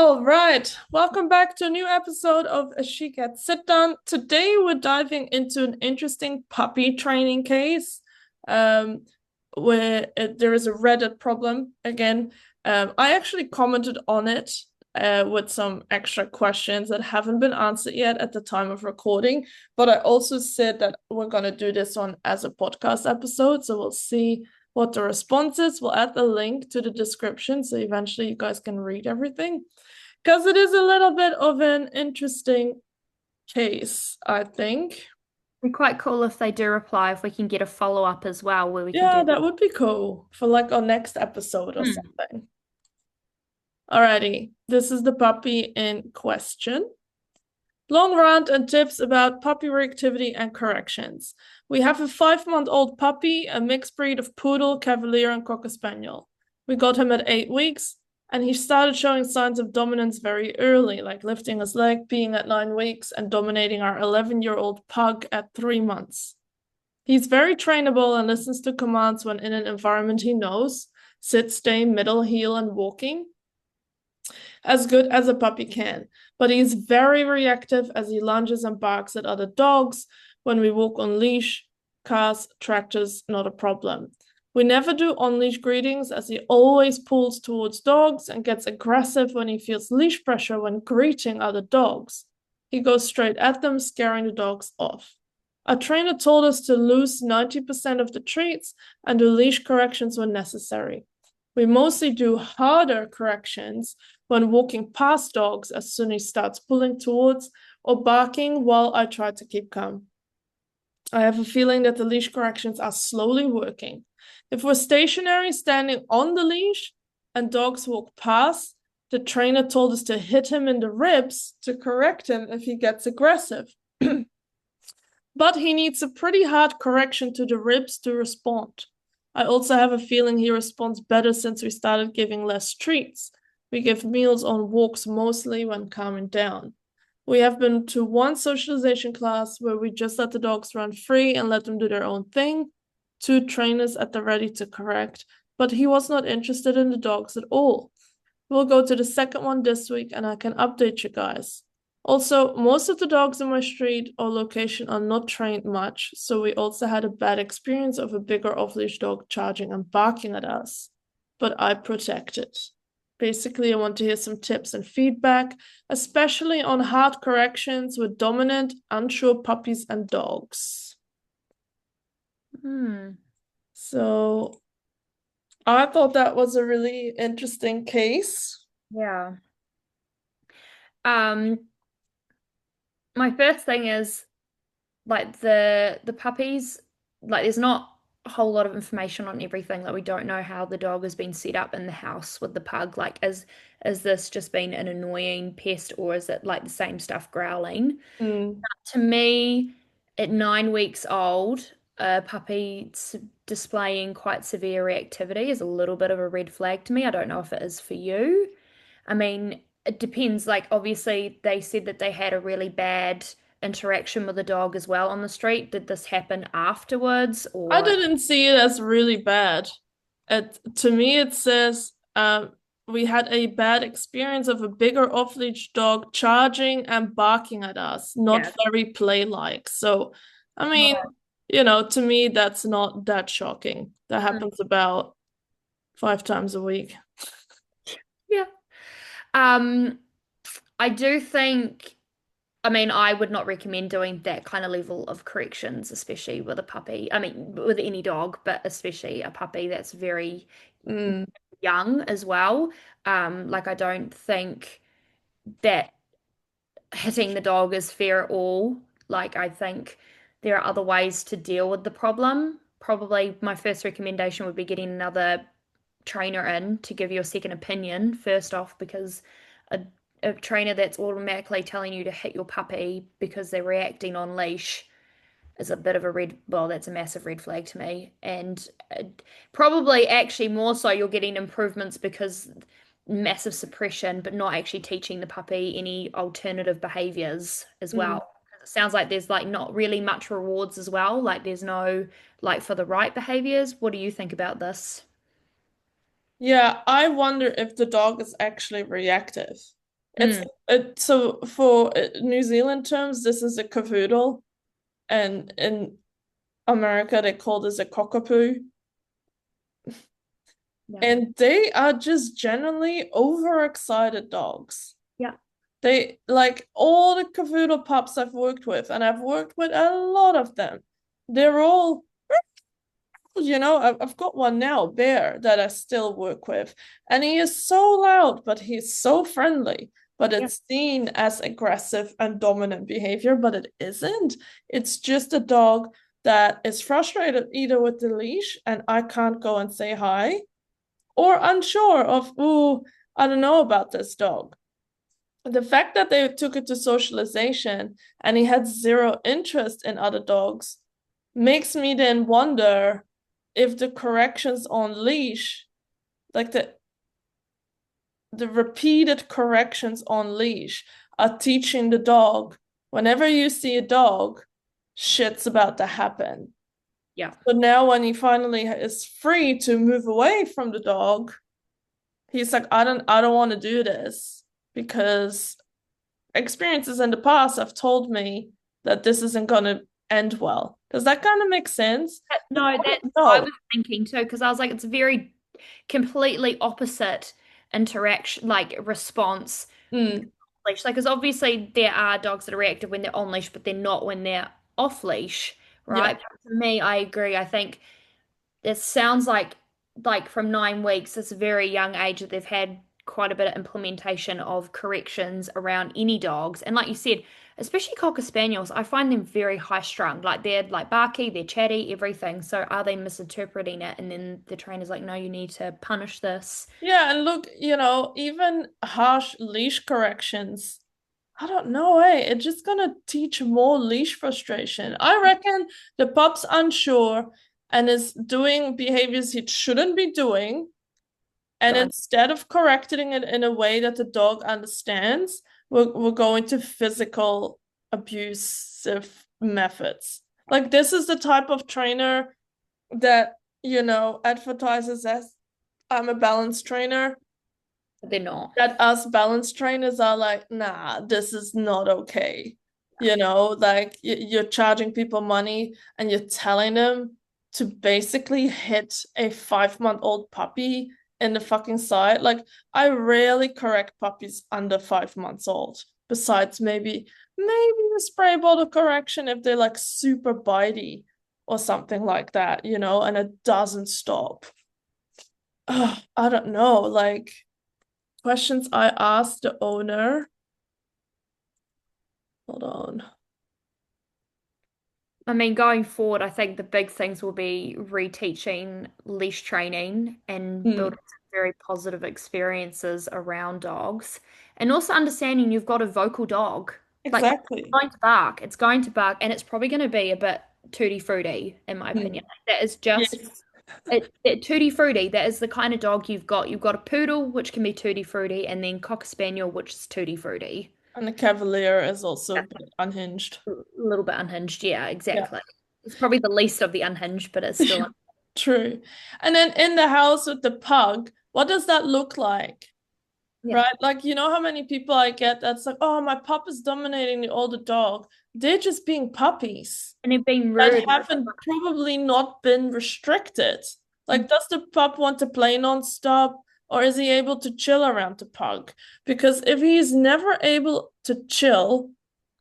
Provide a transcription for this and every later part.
All right, welcome back to a new episode of A She Gets Sit Down. Today we're diving into an interesting puppy training case, um, where there is a Reddit problem again. I actually commented on it with some extra questions that haven't been answered yet at the time of recording, but I also said that we're gonna do this one as a podcast episode, so we'll see what the response is. We'll add the link to the description so eventually you guys can read everything. Because it is a little bit of an interesting case, I think. Be quite cool if they do reply, if we can get a follow-up as well, where we can Yeah, do. that would be cool for like our next episode or Hmm. something. Alrighty, this is the puppy in question. Long rant and tips about puppy reactivity and corrections. We have a 5-month-old puppy, a mixed breed of poodle, cavalier, and cocker spaniel. We got him at 8 weeks, and he started showing signs of dominance very early, like lifting his leg, peeing at 9 weeks, and dominating our 11-year-old pug at 3 months. He's very trainable and listens to commands when in an environment he knows: sit, stay, middle, heel, and walking, as good as a puppy can, but he's very reactive as he lunges and barks at other dogs. When we walk on leash, cars, tractors, not a problem. We never do on-leash greetings as he always pulls towards dogs and gets aggressive when he feels leash pressure when greeting other dogs. He goes straight at them, scaring the dogs off. Our trainer told us to lose 90% of the treats and do leash corrections when necessary. We mostly do harder corrections when walking past dogs as soon as he starts pulling towards or barking while I try to keep calm. I have a feeling that the leash corrections are slowly working. If we're stationary, standing on the leash, and dogs walk past, the trainer told us to hit him in the ribs to correct him if he gets aggressive. But he needs a pretty hard correction to the ribs to respond. I also have a feeling he responds better since we started giving less treats. We give meals on walks mostly when calming down. We have been to one socialization class where we just let the dogs run free and let them do their own thing. 2 trainers at the ready to correct, but he was not interested in the dogs at all. We'll go to the second one this week and I can update you guys. Also, most of the dogs in my street or location are not trained much, so we also had a bad experience of a bigger off-leash dog charging and barking at us. But I protected. Basically, I want to hear some tips and feedback, especially on hard corrections with dominant, unsure puppies and dogs. Hmm. So I thought that was a really interesting case. Yeah. Um, my first thing is like the puppies, like there's not a whole lot of information on everything. Like we don't know how the dog has been set up in the house with the pug. Like is this just been an annoying pest or is it like the same stuff growling? Mm. To me, at 9 weeks old, a puppy displaying quite severe reactivity is a little bit of a red flag to me. I don't know if it is for you. I mean, it depends. Like, obviously, they said that they had a really bad interaction with the dog as well on the street. Did this happen afterwards I or? didn't see it as really bad. To me, it says we had a bad experience of a bigger off-leash dog charging and barking at us, not Yeah. very play-like. So, I mean, Right. to me, that's not that shocking. That Mm. happens about 5 times a week. Yeah. Um, I do think. I mean, I would not recommend doing that kind of level of corrections, especially with a puppy. I mean, with any dog, but especially a puppy that's very Mm, young as well. Like I don't think that hitting the dog is fair at all. Like I think there are other ways to deal with the problem. Probably my first recommendation would be getting another trainer in to give you a second opinion, first off, because a, a trainer that's automatically telling you to hit your puppy because they're reacting on leash is a bit of a well, that's a massive red flag to me. And probably actually more so you're getting improvements because massive suppression, but not actually teaching the puppy any alternative behaviors as mm. well. It sounds like there's like not really much rewards as well. Like there's no like for the right behaviors. What do you think about this? Yeah, I wonder if the dog is actually reactive. It's Mm, so for New Zealand terms, this is a cavoodle, and in America they call this a cockapoo. yeah. And they are just generally overexcited dogs. Yeah. They like all the cavoodle pups I've worked with, and I've worked with a lot of them. They're all, I've got one now, Bear, that I still work with, and he is so loud, but he's so friendly. But Yeah. it's seen as aggressive and dominant behavior, but it isn't. It's just a dog that is frustrated either with the leash and I can't go and say hi, or unsure of, oh, I don't know about this dog. The fact that they took it to socialization and he had zero interest in other dogs makes me then wonder if the corrections on leash, like the repeated corrections on leash, are teaching the dog whenever you see a dog, shit's about to happen. Yeah. But now when he finally is free to move away from the dog, he's like, I don't want to do this because experiences in the past have told me that this isn't gonna end well. Does that kind of make sense? No, that's what I No. was thinking too, because I was like, it's a very completely opposite interaction, like response. Mm, Leash. Like, because obviously there are dogs that are reactive when they're on leash, but they're not when they're off leash, yeah. right? But to me, I agree. I think it sounds like from 9 weeks, it's a very young age that they've had quite a bit of implementation of corrections around any dogs. And like you said, especially Cocker Spaniels, I find them very high strung. Like they're like barky, they're chatty, everything. So are they misinterpreting it? And then the trainer's like, no, you need to punish this. Yeah, and look, even harsh leash corrections, I don't know, hey, it's just gonna teach more leash frustration. I reckon the pup's unsure and is doing behaviors he shouldn't be doing. And Done. instead of correcting it in a way that the dog understands, we're going to physical abusive methods. Like this is the type of trainer that, advertises as I'm a balance trainer. But they're not. That us balance trainers are like, nah, this is not okay. Like you're charging people money and you're telling them to basically hit a 5-month-old puppy in the fucking side. Like, I rarely correct puppies under 5 months old, besides maybe a spray bottle correction if they're like super bitey or something like that, and it doesn't stop. Ugh, I don't know. Like, questions I asked the owner. Hold on. I mean, going forward, I think the big things will be reteaching leash training and Hmm, building some very positive experiences around dogs. And also understanding you've got a vocal dog. Like, it's exactly. going to bark, it's going to bark, and it's probably going to be a bit tutti frutti, in my Hmm. opinion. That is just Yes. tutti frutti. That is the kind of dog you've got. You've got a poodle, which can be tutti frutti, and then cocker spaniel, which is tutti frutti. And the Cavalier is also a bit unhinged. A little bit unhinged. Yeah, Yeah. exactly. It's probably the least of the unhinged, but it's still. True. And then in the house with the pug, what does that look like? Yeah. Right? Like, you know how many people I get that's like, oh, my pup is dominating the older dog. They're just being puppies And they're being that rude. haven't probably not been restricted. Mm. Like, does the pup want to play nonstop, or is he able to chill around the pug? Because if he's never able to chill,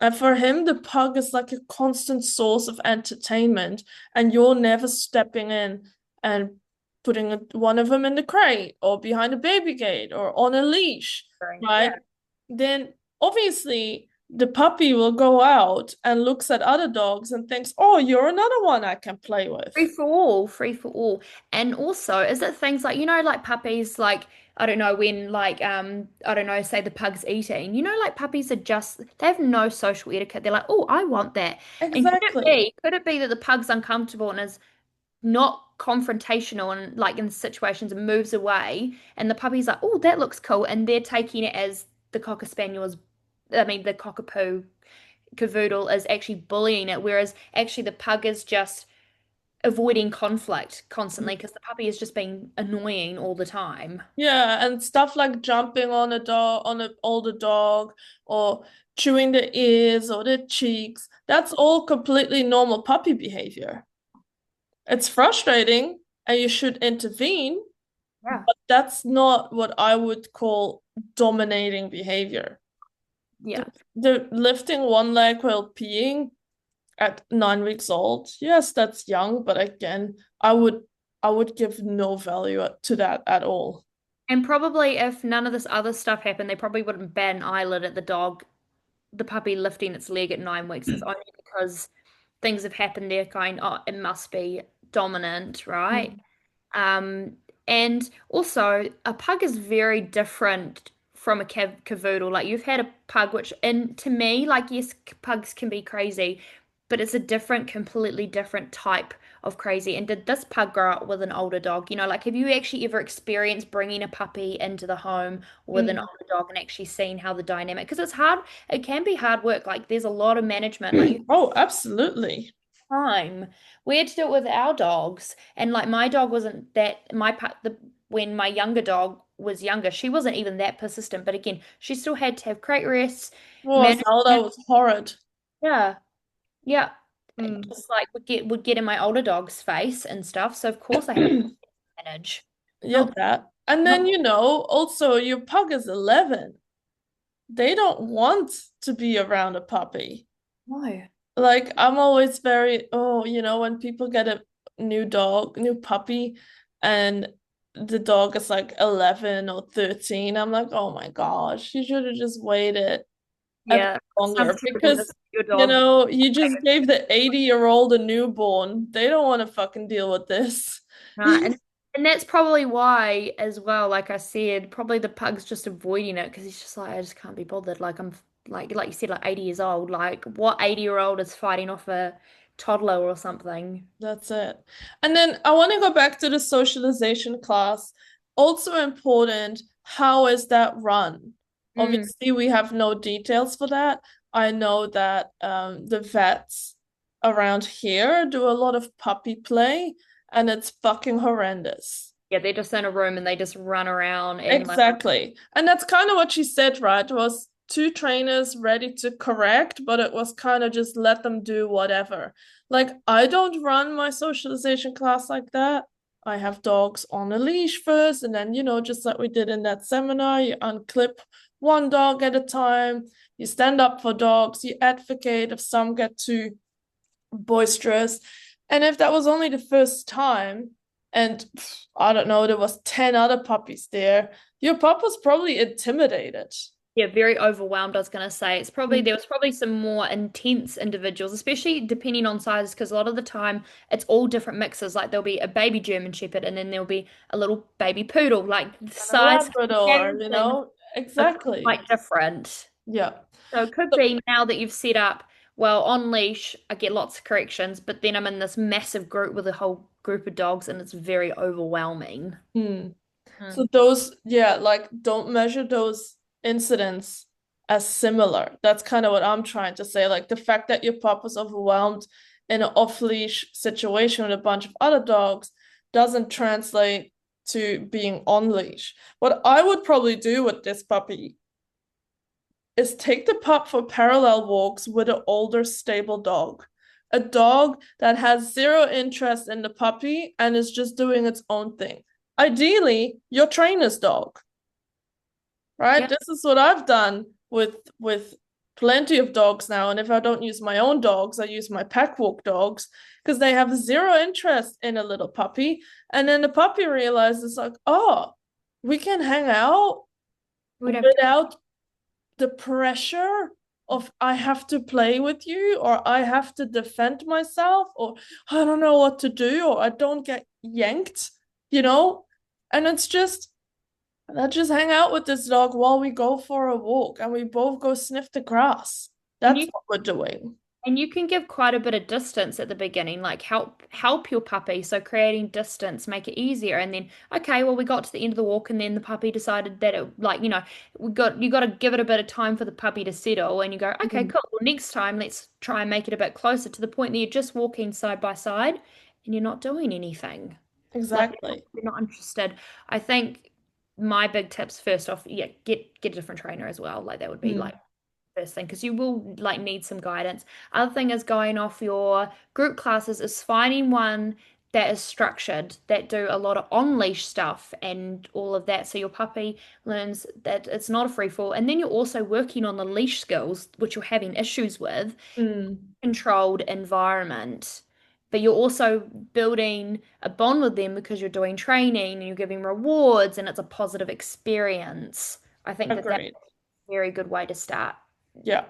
and for him, the pug is like a constant source of entertainment, and you're never stepping in and putting one of them in the crate or behind a baby gate or on a leash, Yeah. right? Then obviously the puppy will go out and looks at other dogs and thinks, oh, you're another one I can play Free with. for all, free for all. And also, is it things like, like puppies, like, I don't know, when like I don't know, say the pug's eating, like puppies are just they have no social etiquette. They're like, oh, I want that. And Exactly. could it be that the pug's uncomfortable and is not confrontational and like in situations and moves away and the puppy's like, oh, that looks cool, and they're taking it as the cocker spaniel is the cockapoo cavoodle is actually bullying it, whereas actually the pug is just avoiding conflict constantly because the puppy is just being annoying all the time. Yeah, and stuff like jumping on a dog, on an older dog, or chewing the ears or the cheeks, that's all completely normal puppy behavior. It's frustrating and you should intervene, Yeah. but that's not what I would call dominating behavior. The, Yeah. the lifting one leg while peeing at 9 weeks old, yes, that's young, but again, I would give no value to that at all. And probably if none of this other stuff happened, they probably wouldn't bat an eyelid at the puppy lifting its leg at 9 weeks. It's only because things have happened there going, oh, it must be dominant, right? Mm. Um, and also, a pug is very different from a cavoodle. Like you've had a pug, which, and to me, like yes, pugs can be crazy, but it's a different, completely different type of crazy. And did this pug grow up with an older dog? Like have you actually ever experienced bringing a puppy into the home with an Mm. older dog and actually seeing how the dynamic? Because it's hard. It can be hard work. Like there's a lot of management. Like you Oh, absolutely. time. We had to do it with our dogs, and like my dog wasn't that my part the when my younger dog was younger, she wasn't even that persistent. But again, she still had to have crate rests, Oh, manage. Zelda was horrid. Yeah, yeah. It Mm. just like would get in my older dog's face and stuff. So of course I had to manage. Yeah, Not that. And then, not also your pug is 11. They don't want to be around a puppy. no. Like, I'm always very, when people get a new dog, new puppy, and the dog is like 11 or 13, I'm like, oh my gosh, you should have just waited a bit Yeah, sounds longer terrible. This because, your dog. you just gave the 80-year-old a newborn. They don't want to fucking deal with this. Right. And that's probably why as well, like I said, probably the pug's just avoiding it because he's just like, I just can't be bothered. Like I'm like you said, like 80 years old. Like what 80-year-old is fighting off a toddler or something? That's it. And then I want to go back to the socialization class. Also important, how is that run? Mm. Obviously, we have no details for that. I know that the vets around here do a lot of puppy play, and it's fucking horrendous. Yeah, they're just in a room and they just run around and like Exactly. And that's kind of what she said, right? Was two trainers ready to correct, but it was kind of just let them do whatever. Like, I don't run my socialization class like that. I have dogs on a leash first, and then, just like we did in that seminar, you unclip one dog at a time, you stand up for dogs, you advocate if some get too boisterous. And if that was only the first time, and I don't know, there was 10 other puppies there, your pup was probably intimidated. yeah, very overwhelmed, I was gonna say. It's probably Mm. there was probably some more intense individuals, especially depending on sizes, because a lot of the time it's all different mixes. Like there'll be a baby German Shepherd and then there'll be a little baby poodle. Like the And a size Labrador, comparisons are exactly. quite different. Yeah. So it could So, be now that you've set up, well, on leash, I get lots of corrections, but then I'm in this massive group with a whole group of dogs and it's very overwhelming. hmm. Hmm. So those, yeah, like don't measure those incidents as similar. That's kind of what I'm trying to say. Like the fact that your pup was overwhelmed in an off-leash situation with a bunch of other dogs doesn't translate to being on leash. What I would probably do with this puppy is take the pup for parallel walks with an older, stable dog. A dog that has zero interest in the puppy and is just doing its own thing. Ideally, your trainer's dog, right? Yeah. This is what I've done with plenty of dogs now. And if I don't use my own dogs, I use my pack walk dogs because they have zero interest in a little puppy. And then the puppy realizes, like, oh, we can hang out We'd have to. without the pressure of I have to play with you or I have to defend myself or I don't know what to do or I don't get yanked, you know? And it's just let's just hang out with this dog while we go for a walk and we both go sniff the grass. And That's you what we're doing. And you can give quite a bit of distance at the beginning, like help your puppy. So creating distance, make it easier. And then, okay, well, we got to the end of the walk, and then the puppy decided that it, like, you got to give it a bit of time for the puppy to settle. And you go, okay, Mm. cool. Well, next time, let's try and make it a bit closer to the point that you're just walking side by side. and you're not doing anything. Like Exactly. they're not interested. I think my big tips first off, yeah, get a different trainer as well. Like that would be like Mm. first thing because you will like need some guidance. Other thing is going off your group classes is finding one that is structured, that do a lot of on-leash stuff and all of that. So your puppy learns that it's not a free fall. And then you're also working on the leash skills, which you're having issues with, Mm. controlled environment. But you're also building a bond with them because you're doing training and you're giving rewards and it's a positive experience. I think that that's Agreed. a very good way to start Yeah.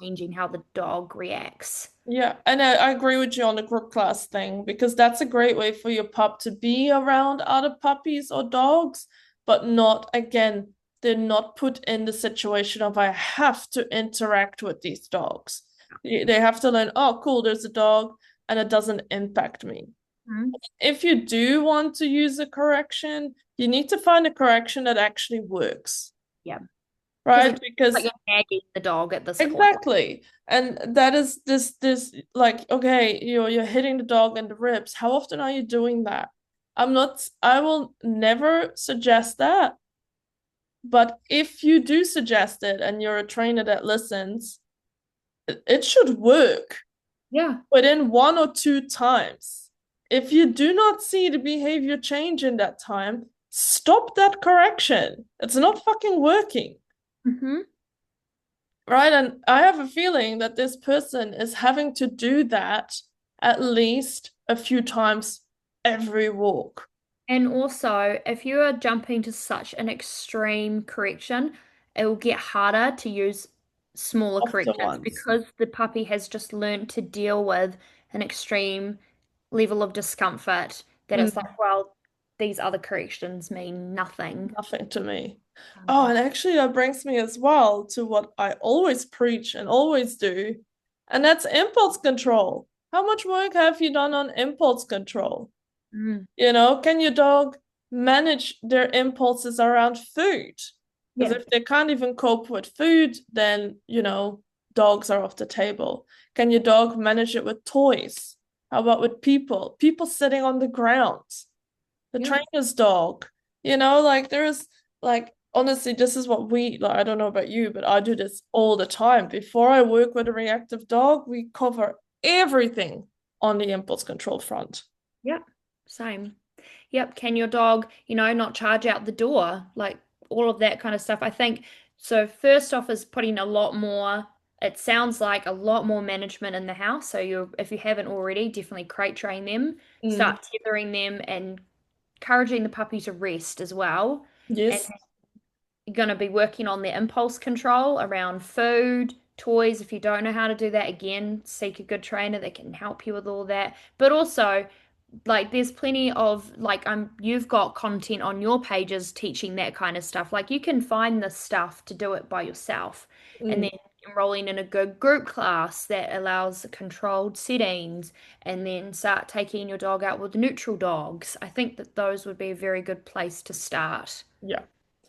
changing how the dog reacts. Yeah, and I agree with you on the group class thing because that's a great way for your pup to be around other puppies or dogs, but not, again, they're not put in the situation of I have to interact with these dogs. They have to learn, oh, cool, there's a dog and it doesn't impact me. Mhm. If you do want to use a correction, you need to find a correction that actually works, Yeah. Because right? it's like Because you're nagging the dog at this point. exactly. And that is this like okay, you're hitting the dog in the ribs. How often are you doing that? I will never suggest that. But if you do suggest it and you're a trainer that listens, it should work Yeah. within 1 or 2 times. If you do not see the behavior change in that time, stop that correction. It's not fucking working. Hmm. Right? And I have a feeling that this person is having to do that at least a few times every walk. And also, if you are jumping to such an extreme correction, it will get harder to use smaller Softer corrections ones. because the puppy has just learned to deal with an extreme level of discomfort that it's Mm, like, well, these other corrections mean nothing. nothing to me. Oh, Um, and actually, that brings me as well to what I always preach and always do, and that's impulse control. How much work have you done on impulse control? mm, Can your dog manage their impulses around food? Because yeah, if they can't even cope with food, then, dogs are off the table. Can your dog manage it with toys? How about with people? People sitting on the ground, the yeah, trainer's dog. Like honestly, this is what like, I don't know about you, but I do this all the time. Before I work with a reactive dog, we cover everything on the impulse control front. yeah, same. Yep. Can your dog, not charge out the door? Like all of that kind of stuff. I think so. First off, is putting a lot more, it sounds like a lot more management in the house. So if you haven't already, definitely crate train them, Mm, start tethering them and encouraging the puppy to rest as well. And yes. you're going to be working on their impulse control around food, toys. If you don't know how to do that, again, seek a good trainer that can help you with all that. But also, like there's plenty of you've got content on your pages teaching that kind of stuff. Like you can find the stuff to do it by yourself and Mm, then enrolling in a good group class that allows controlled settings and then start taking your dog out with neutral dogs. I think that those would be a very good place to start. yeah.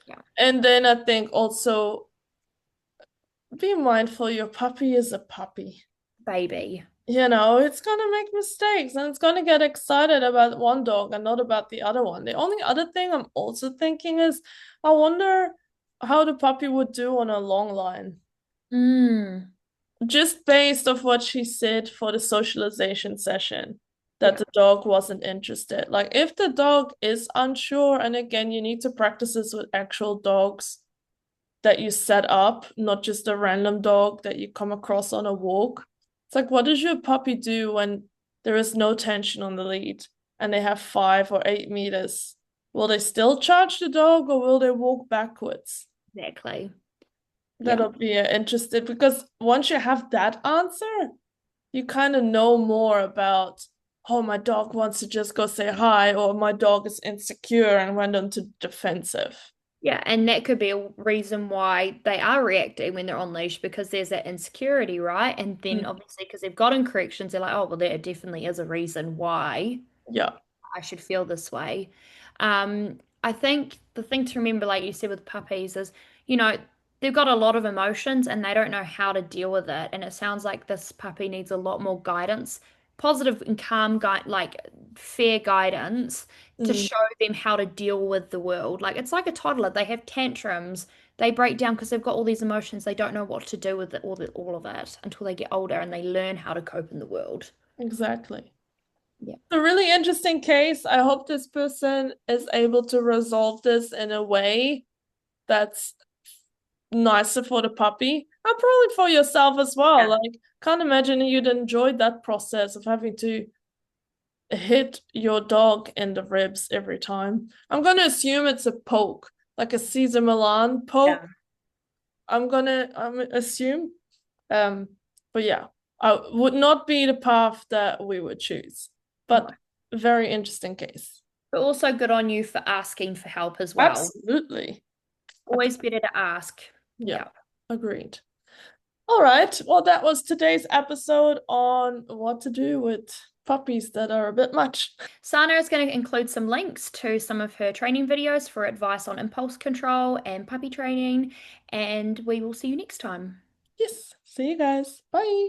Yeah. And then I think also be mindful your puppy is a puppy. Baby. It's gonna make mistakes and it's gonna get excited about one dog and not about the other one. The only other thing I'm also thinking is I wonder how the puppy would do on a long line. Mm. Just based off what she said for the socialization session, that Yeah. the dog wasn't interested. Like if the dog is unsure, and again, you need to practice this with actual dogs that you set up, not just a random dog that you come across on a walk. It's like, what does your puppy do when there is no tension on the lead and they have 5 or 8 meters? Will they still charge the dog or will they walk backwards? Exactly. Yeah. That'll be interesting because once you have that answer, you kind of know more about, oh, my dog wants to just go say hi, or my dog is insecure and went onto defensive. Yeah, and that could be a reason why they are reacting when they're on leash because there's that insecurity, right? And then Mm, obviously because they've gotten corrections, they're like, oh, well, there definitely is a reason why yeah. I should feel this way. I think the thing to remember, like you said with puppies, is, you know, they've got a lot of emotions and they don't know how to deal with it. And it sounds like this puppy needs a lot more guidance positive and calm guide, like fair guidance to Mm, show them how to deal with the world. Like it's like a toddler. They have tantrums. They break down because they've got all these emotions. They don't know what to do with it, all of it until they get older and they learn how to cope in the world. exactly. Yeah. A really interesting case. I hope this person is able to resolve this in a way that's nicer for the puppy and probably for yourself as well. Yeah. Like, can't imagine you'd enjoyed that process of having to hit your dog in the ribs every time. I'm gonna assume it's a poke, like a Caesar Milan poke. Yeah. I'm assume. Um, but yeah, I would not be the path that we would choose. No. But very interesting case. But also good on you for asking for help as well. Absolutely. Always better to ask. Yeah, Yeah. agreed. All right. Well, that was today's episode on what to do with puppies that are a bit much. Sana is going to include some links to some of her training videos for advice on impulse control and puppy training, and we will see you next time. Yes. See you guys. Bye.